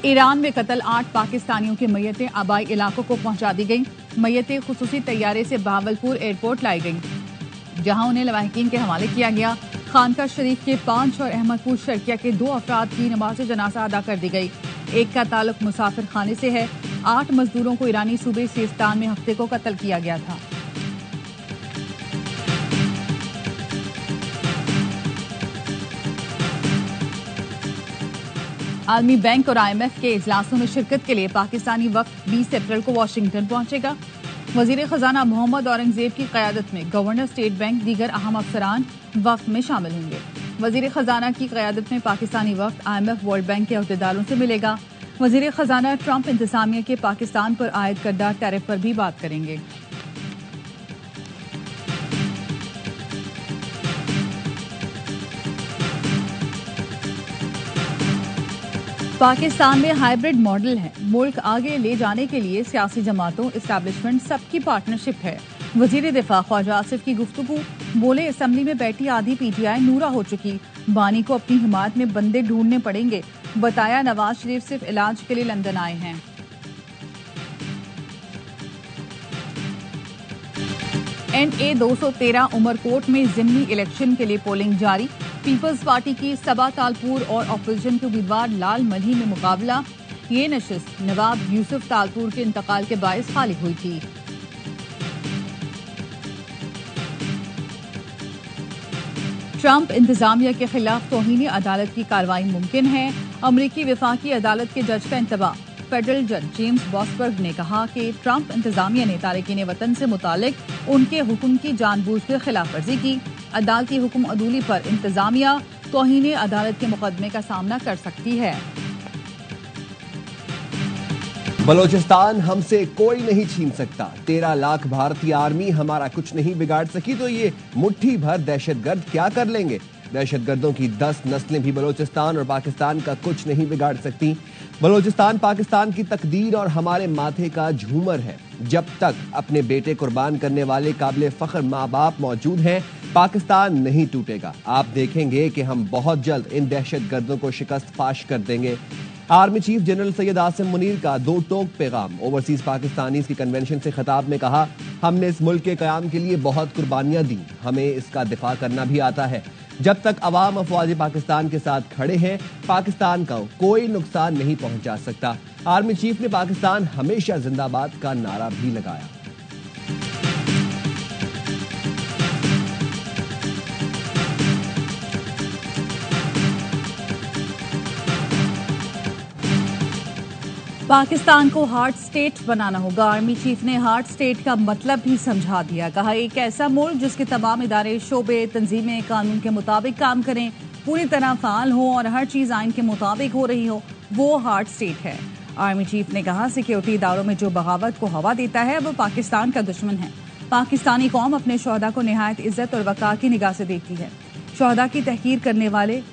Iran में कत्ल 8 पाकिस्तानियों की मैयतें आबाई इलाकों को पहुंचा दी गईं। मैयतें खुसूसी तैयारे से बहावलपुर एयरपोर्ट लाई गईं, जहां उन्हें लवाहिकीन के हवाले किया गया। खानका शरीफ के 5 और अहमदपुर शर्किया के 2 अफराद की नमाज जनाजा अदा कर दी गई। एक का ताल्लुक मुसाफिर खाने से है। 8 मजदूरों को ईरानी सूबे सिस्तान में हफ्ते को कत्ल किया गया था। आलमी बैंक और IMF के इजलासों में शिरकत के लिए पाकिस्तानी वफ्द 20 अप्रैल को वाशिंगटन पहुंचेगा। वजीर खजाना मोहम्मद औरंगजेब की क़यादत में गवर्नर स्टेट बैंक दीगर अहम अफसरान वफ्द में शामिल होंगे। वजीर खजाना की क़यादत में पाकिस्तानी वफ्द IMF वर्ल्ड बैंक के अहदेदारों से मिलेगा। वजीर खजाना ट्रंप इंतजामिया के पाकिस्तान पर आयद करदा टैरिफ पर भी बात करेंगे। पाकिस्तान में हाइब्रिड मॉडल है। मुल्क आगे ले जाने के लिए सियासी जमातों, एस्टैब्लिशमेंट सबकी पार्टनरशिप है। वजीर दिफा ख्वाजा आसिफ की गुफ्तगू, बोले असम्बली में बैठी आधी PTI नूरा हो चुकी, बानी को अपनी हिमायत में बंदे ढूंढने पड़ेंगे। बताया नवाज शरीफ सिर्फ इलाज के लिए लंदन आए हैं। NA 213 उमरकोट में जिमनी इलेक्शन के लिए पोलिंग जारी। पीपल्स पार्टी की सबा तालपुर और अपोजिशन के उम्मीदवार लाल मनी में मुकाबला। ये नशिस्त नवाब यूसुफ तालपुर के इंतकाल के बायस खाली हुई थी। ट्रंप इंतजामिया के खिलाफ तौहीन अदालत की कार्रवाई मुमकिन है। अमरीकी वफाकी अदालत के जज का इंतबाह। फेडरल जज जेम्स बॉसबर्ग ने कहा कि ट्रंप इंतजामिया ने तारिकीन वतन से मुतालिक उनके हुक्म की जानबूझकर खिलाफ वर्जी की। अदालती हुक्म अदूली पर इंतजामिया तौहीन अदालत के मुकदमे का सामना कर सकती है। बलोचिस्तान हमसे कोई नहीं छीन सकता। 13 लाख भारतीय आर्मी हमारा कुछ नहीं बिगाड़ सकी तो ये मुट्ठी भर दहशतगर्द क्या कर लेंगे। दहशतगर्दों की 10 नस्लें भी बलोचिस्तान और पाकिस्तान का कुछ नहीं बिगाड़ सकती। बलोचिस्तान पाकिस्तान की तकदीर और हमारे माथे का झूमर है। जब तक अपने बेटे कुर्बान करने वाले काबिल फख्र माँ बाप मौजूद हैं, पाकिस्तान नहीं टूटेगा। आप देखेंगे कि हम बहुत जल्द इन दहशतगर्दों को शिकस्त फाश कर देंगे। Army chief general Syed Asim Munir का 2 टोक पैगाम। ओवरसीज पाकिस्तानीज की कन्वेंशन से खिताब में कहा, हमने इस मुल्क के कयाम के लिए बहुत कुर्बानियां दी, हमें इसका दिफा करना भी आता है। जब तक अवाम अफवाज पाकिस्तान के साथ खड़े हैं, पाकिस्तान का कोई नुकसान नहीं पहुंचा सकता। आर्मी चीफ ने पाकिस्तान हमेशा जिंदाबाद का नारा भी लगाया। पाकिस्तान को हार्ट स्टेट बनाना होगा। आर्मी चीफ ने हार्ट स्टेट का मतलब भी समझा दिया। कहा, एक ऐसा मुल्क जिसके तमाम इदारे, शोबे, तंजीमें कानून के मुताबिक काम करें, पूरी तरह फाल हो और हर चीज आइन के मुताबिक हो रही हो, वो हार्ट स्टेट है। आर्मी चीफ ने कहा, सिक्योरिटी इदारों में जो बगावत को हवा देता है वो पाकिस्तान का दुश्मन है। पाकिस्तानी कौम अपने शोहदा को निहायत इज्जत और वक़ार की निगाह से देखती है। शोहदा की तहकीर करने वाले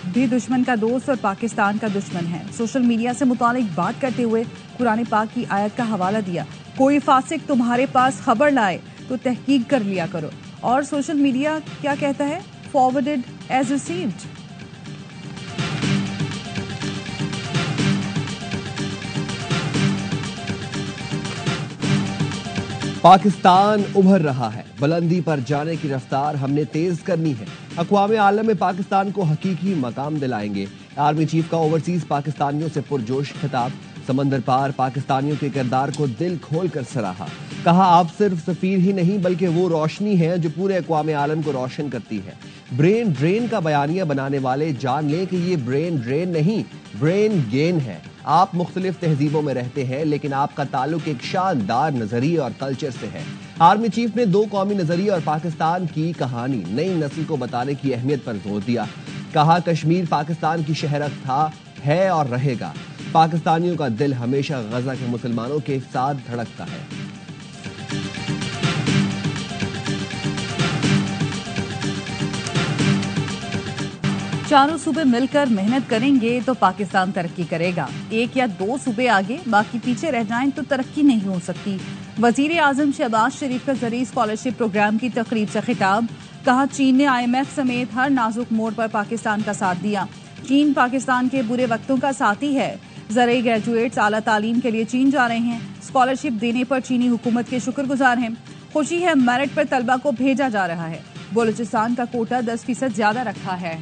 भी दुश्मन का दोस्त और पाकिस्तान का दुश्मन है। सोशल मीडिया से मुतालिक बात करते हुए कुरान पाक की आयत का हवाला दिया, कोई फासिक तुम्हारे पास खबर लाए तो तहकीक कर लिया करो। और सोशल मीडिया क्या कहता है, फॉरवर्डेड एज रिसीव्ड। पाकिस्तान उभर रहा है। बुलंदी पर जाने की रफ्तार हमने तेज करनी है। अक़वाम आलम में पाकिस्तान को हकीकी मकाम दिलाएंगे। आर्मी चीफ का ओवरसीज पाकिस्तानियों से पुरजोश खिताब। समंदर पार पाकिस्तानियों के किरदार को दिल खोल कर सराहा। कहा, आप सिर्फ सफीर ही नहीं बल्कि वो रोशनी है जो पूरे अक़वाम आलम को रोशन करती है। ब्रेन ड्रेन का बयानिया बनाने वाले जान लें कि ये ब्रेन ड्रेन नहीं, ब्रेन गेन है। आप मुख्तलिफ तहजीबों में रहते हैं, लेकिन आपका ताल्लुक एक शानदार नजरिए और कल्चर से है। आर्मी चीफ ने 2 कौमी नजरिए और पाकिस्तान की कहानी नई नस्ल को बताने की अहमियत पर जोर दिया। कहा, कश्मीर पाकिस्तान की शहरत था, है और रहेगा। पाकिस्तानियों का दिल हमेशा गजा के मुसलमानों के साथ धड़कता है। चारों सूबे मिलकर मेहनत करेंगे तो पाकिस्तान तरक्की करेगा। 1 या 2 सूबे आगे बाकी पीछे रह जाएं तो तरक्की नहीं हो सकती। वजीर आजम शहबाज शरीफ का ज़रिए स्कॉलरशिप प्रोग्राम की तकरीब से खिताब। कहा, चीन ने IMF समेत हर नाजुक मोड़ पर पाकिस्तान का साथ दिया। चीन पाकिस्तान के बुरे वक्तों का साथी है। ज़राई ग्रेजुएट्स आला तालीम के लिए चीन जा रहे हैं। स्कॉलरशिप देने पर चीनी हुकूमत के शुक्रगुजार हैं। खुशी है, मेरिट पर तलबा को भेजा जा रहा है। बलूचिस्तान का कोटा 10% ज्यादा रखा है।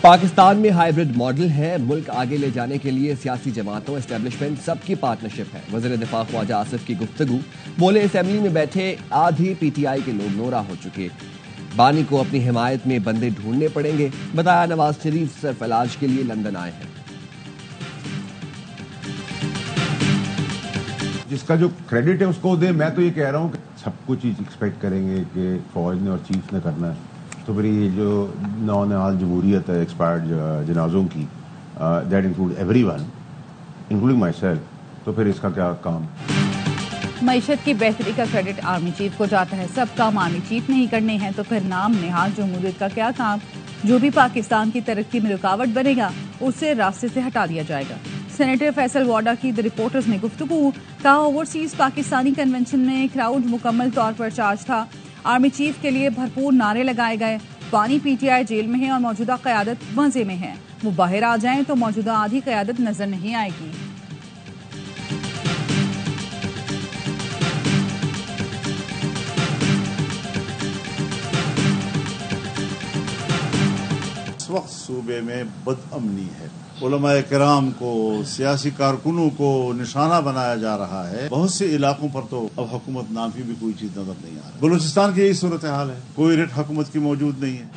पाकिस्तान में हाइब्रिड मॉडल है। मुल्क आगे ले जाने के लिए सियासी जमातों, एस्टेब्लिशमेंट सबकी पार्टनरशिप है। वज़ीर दिफा ख्वाजा आसिफ की गुफ्तगू। बोले, असेंबली में बैठे आधी पीटीआई के लोग नोरा हो चुके, बानी को अपनी हिमायत में बंदे ढूंढने पड़ेंगे। बताया, नवाज शरीफ सिर्फ इलाज के लिए लंदन आए हैं। जिसका जो क्रेडिट है उसको दे। मैं तो ये कह रहा हूँ कि सब कुछ एक्सपेक्ट करेंगे कि फौज ने और चीफ ने करना है, तो फिर ये जो नौ-नहाल जमहूरियत है एक्सपायर्ड जनाजों की, that include everyone including my self, तो फिर इसका क्या काम। मईशत की बेहतरी का क्रेडिट आर्मी चीफ को जाता है। सब काम आर्मी चीफ नहीं करने हैं तो फिर नाम नेहाल जमहूरियत का क्या काम। जो भी पाकिस्तान की तरक्की में रुकावट बनेगा उसे रास्ते से हटा दिया जाएगा। सेनेटर फैसल वाडा की द रिपोर्टर्स में गुफ्तगू। कहा, ओवरसीज पाकिस्तानी कन्वेंशन में क्राउड मुकम्मल तौर पर चार्ज था। आर्मी चीफ के लिए भरपूर नारे लगाए गए। बानी पीटीआई जेल में है और मौजूदा क़यादत मजे में है। वो बाहर आ जाएं तो मौजूदा आधी क़यादत नजर नहीं आएगी। इस वक्त सूबे में बदअमनी है। उलमाए किराम को, सियासी कारकुनों को निशाना बनाया जा रहा है। बहुत से इलाकों पर तो अब हुकूमत नाम की भी कोई चीज नजर नहीं आ रही। बलूचिस्तान की यही सूरत हाल है, कोई रिट हुकूमत की मौजूद नहीं है।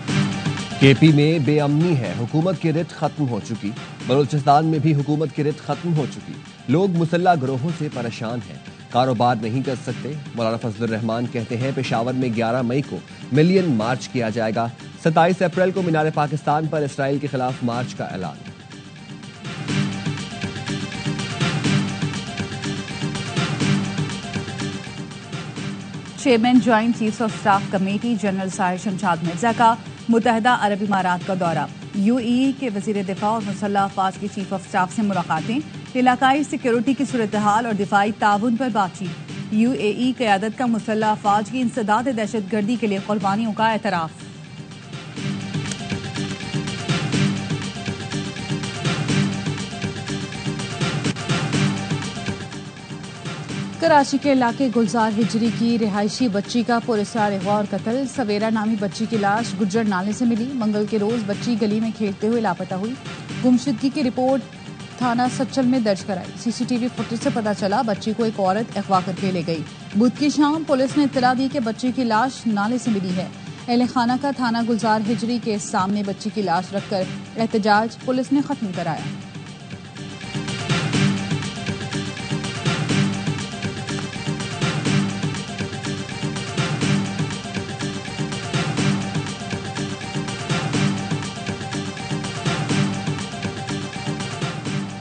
केपी में बेअमनी है, हुकूमत की रिट खत्म हो चुकी। बलूचिस्तान में भी हुकूमत की रिट खत्म हो चुकी। लोग मुसल्ला गिरोहों से परेशान हैं, कारोबार नहीं कर सकते। मौलाना फजलुर रहमान कहते हैं, पेशावर में 11 मई को मिलियन मार्च किया जाएगा। 27 अप्रैल को मीनार पाकिस्तान पर इसराइल के खिलाफ मार्च का ऐलान। Chairman joint chiefs of staff committee general Sahir Shamshad Mirza का मुत्तहदा अरब इमारात का दौरा। यूएई के वजीर दिफा और मुसल्लह अफवाज के चीफ ऑफ स्टाफ से मुलाकातें। इलाकाई सिक्योरिटी की सूरत हाल और दिफाई ताउन पर बातचीत। यूएई क़यादत का मुसल्लह अफवाज की इंसदाद दहशतगर्दी के लिए कुर्बानियों का एतराफ़। कराची के इलाके गुलजार हिजरी की रिहायशी बच्ची का पुरस्कार गौर कत्ल। सवेरा नामी बच्ची की लाश गुज्जर नाले से मिली। मंगल के रोज बच्ची गली में खेलते हुए लापता हुई। गुमशुदगी की रिपोर्ट थाना सच्चल में दर्ज कराई। सीसीटीवी फुटेज से पता चला बच्ची को एक औरत अगवा करके ले गई। बुध की शाम पुलिस ने इत्तला दी कि बच्ची की लाश नाले से मिली है। अहले खाना का थाना गुलजार हिजरी के सामने बच्ची की लाश रखकर एहतजाज पुलिस ने खत्म कराया।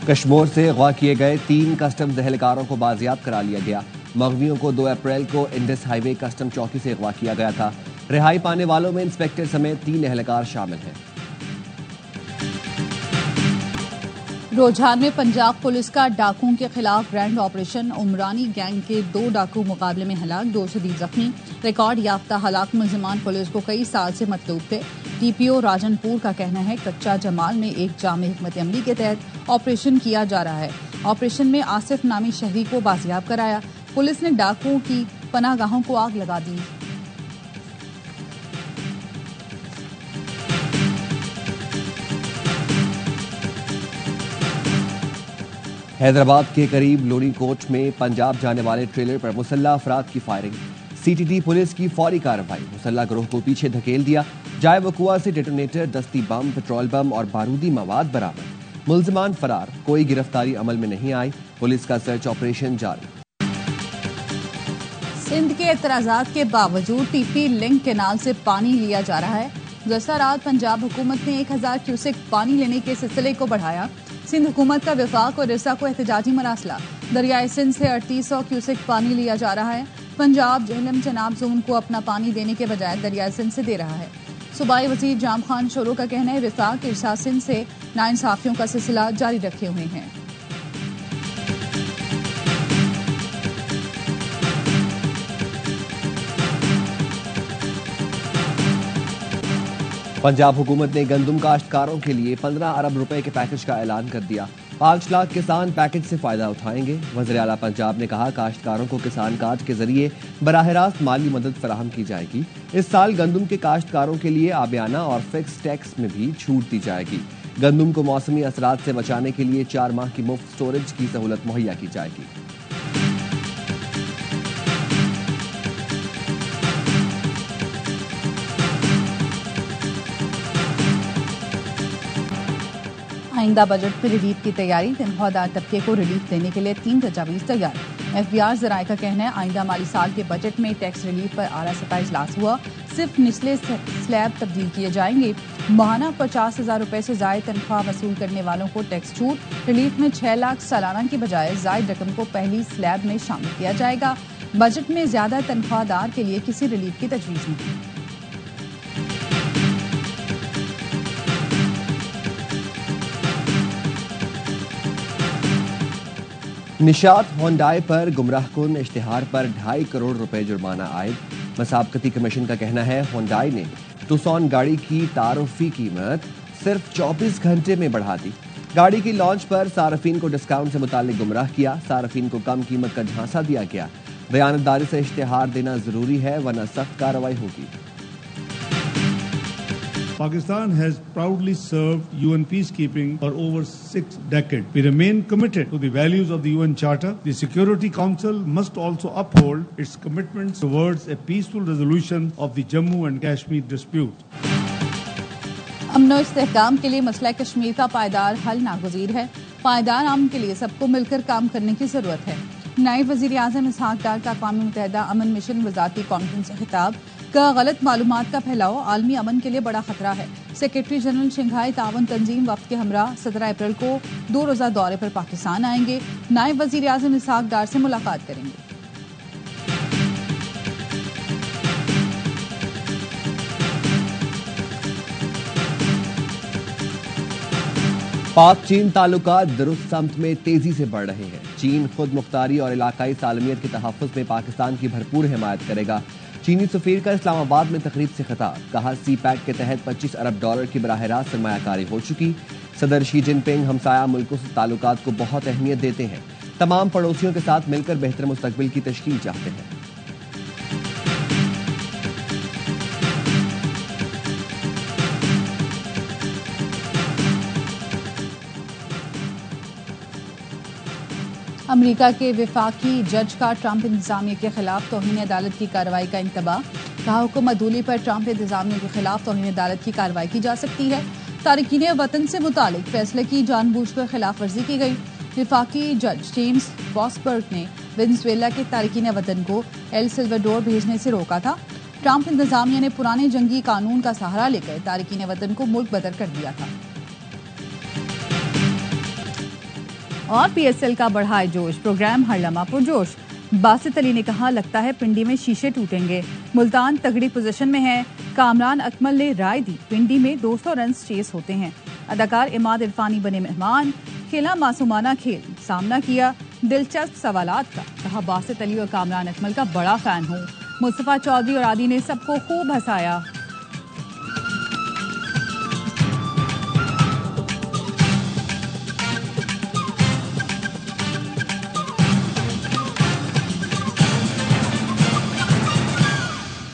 कश्मीर से अगवा किए गए 3 कस्टम्स एहलकारों को बाजियाब करा लिया गया। मगवियों को 2 अप्रैल को इंडस हाईवे कस्टम चौकी से अगवा किया गया था। रिहाई पाने वालों में इंस्पेक्टर समेत 3 एहलकार शामिल हैं। रुझान में पंजाब पुलिस का डाकुओं के खिलाफ ग्रैंड ऑपरेशन। उमरानी गैंग के 2 डाकू मुकाबले में हलाक, 2 शदीद जख्मी। रिकॉर्ड याफ्ता हलाक मुलजिमान पुलिस को कई साल से मतलूब थे। टीपीओ राजनपुर का कहना है, कच्चा जमाल में एक जामे हिकमत अमली के तहत ऑपरेशन किया जा रहा है। ऑपरेशन में आसिफ नामी शहरी को बाजियाब कराया। पुलिस ने डाकुओं की पनागाहों को आग लगा दी। हैदराबाद के करीब लोनी कोट में पंजाब जाने वाले ट्रेलर पर मुसल्ला अफराद की फायरिंग। सीटीटी पुलिस की फौरी कार्रवाई। मुसल्ला गिरोह को पीछे धकेल दिया। जाए वकुआ से डेटोनेटर, दस्ती बम, पेट्रोल बम और बारूदी मवाद बरामद। मुलजिमान फरार, कोई गिरफ्तारी अमल में नहीं आई। पुलिस का सर्च ऑपरेशन जारी। सिंध के एतराजात के बावजूद टीपी लिंक कैनाल से पानी लिया जा रहा है। गुज़श्ता रात पंजाब हुकूमत ने 1000 क्यूसेक पानी लेने के सिलसिले को बढ़ाया। सिंध हुकूमत का विफाक और रिसा को एहतजाजी मरासला। दरियाए सिंध से 3800 क्यूसेक पानी लिया जा रहा है। पंजाब जहलम चनाब जोन को अपना पानी देने के बजाय दरियाए सिंध से दे रहा है। सूबाई वजीर जाम खान शोरो का कहना है, विफाक इरसा सिंध से नाइंसाफियों का सिलसिला जारी रखे हुए हैं। पंजाब हुकूमत ने गंदम काश्तकारों के लिए 15 अरब रुपए के पैकेज का ऐलान कर दिया। 5 लाख किसान पैकेज से फायदा उठाएंगे। वज़ीर आला पंजाब ने कहा, काश्तकारों को किसान कार्ड के जरिए बराह रास्त माली मदद फराहम की जाएगी। इस साल गंदम के काश्तकारों के लिए आबियाना और फिक्स टैक्स में भी छूट दी जाएगी। गंदम को मौसमी असरात से बचाने के लिए 4 माह की मुफ्त स्टोरेज की सहूलत मुहैया की जाएगी। आइंदा बजट में रिलीफ की तैयारी। तनख्वाहदार तबके को रिलीफ देने के लिए 3 तजावीज़ तैयार। FBR ज़राए का कहना है, आइंदा माली साल के बजट में टैक्स रिलीफ पर आला सतह इजलास हुआ। सिर्फ निचले स्लैब तब्दील किए जाएंगे। माहाना 50,000 रुपए से जायद तनख्वाह वसूल करने वालों को टैक्स छूट। रिलीफ में 6 लाख सालाना की बजाय जायद रकम को पहली स्लैब में शामिल किया जाएगा। बजट में ज्यादा तनख्वाहदार के लिए किसी रिलीफ की तजवीज़ नहीं। निशात होंडाई पर गुमराहकुन इश्तिहार पर 2.5 करोड़ रुपए जुर्माना आयद। मसाबकती कमीशन का कहना है, होंडाई ने टुसॉन गाड़ी की तारुफी कीमत सिर्फ 24 घंटे में बढ़ा दी। गाड़ी की लॉन्च पर सार्फिन को डिस्काउंट से मुतालिक गुमराह किया। सार्फिन को कम कीमत का झांसा दिया गया। दयानतदारी से इश्तिहार देना जरूरी है, वरना सख्त कार्रवाई होगी। Pakistan has proudly served UN peacekeeping for over 6 decades. We remain committed to the values of the UN Charter. The Security Council must also uphold its commitments towards a peaceful resolution of the Jammu and Kashmir dispute. अमन और इस्तेहकाम के लिए मसला कश्मीर का पायदार हल नागुज़ीर है। पायदार अमन के लिए सबको मिलकर काम करने की जरूरत है। नायब वज़ीर आज़म इसहाक डार का अक़वाम मुत्तहिदा अमन मिशन वज़ारती कॉन्फ्रेंस से खिताब का, गलत मालूमात का फैलाव आलमी अमन के लिए बड़ा खतरा है। सेक्रेटरी जनरल शंघाई तावन तंजीम वफ्द के हमरा 17 अप्रैल को 2 रोज़ा दौरे पर पाकिस्तान आएंगे। नायब वज़ीर आज़म इसहाक डार से मुलाकात करेंगे। पाक चीन ताल्लुकात दुरुस्त समत में तेजी से बढ़ रहे हैं। चीन खुद मुख्तारी और इलाकाई सालमियत के तहफ़्फ़ुज़ में पाकिस्तान की भरपूर हिमायत करेगा। चीनी सफ़ीर का इस्लामाबाद में तकरीब से खिताब, कहा, CPEC के तहत $25 अरब की बराह रास्त सरमायाकारी हो चुकी। सदर शी जिनपिंग हमसाया मुल्कों से ताल्लुकात को बहुत अहमियत देते हैं। तमाम पड़ोसियों के साथ मिलकर बेहतर मुस्तकबिल की तश्कील चाहते हैं। अमेरिका के वफाकी जज का ट्रंप इंतजामिया के खिलाफ तौहीन अदालत की कार्रवाई का इंतबाह, कहा, हुक्म अदूली पर ट्रंप इंतजामिया के खिलाफ तौहीन अदालत की कार्रवाई की जा सकती है। तारिकीन वतन से मुतालिक फैसले की जानबूझकर खिलाफ वर्जी की गई। वफाकी जज जेम्स बॉसबर्ग ने वेनेजुएला के तारिकीन वतन को एल सल्वाडोर भेजने से रोका था। ट्रंप इंतजामिया ने पुराने जंगी कानून का सहारा लेकर तारिकीन वतन को मुल्क बदर कर दिया था। और PSL का बढ़ाए जोश, प्रोग्राम हर लम्हा पुरजोश। बासित अली ने कहा, लगता है पिंडी में शीशे टूटेंगे। मुल्तान तगड़ी पोजीशन में है। कामरान अकमल ने राय दी, पिंडी में 200 रन चेस होते हैं। अदाकार इमाद इरफानी बने मेहमान। खेला मासूमाना खेल, सामना किया दिलचस्प सवालात का। कहा, बासित अली और कामरान अकमल का बड़ा फैन हूँ। मुस्तफा चौधरी और आदि ने सबको खूब हंसाया।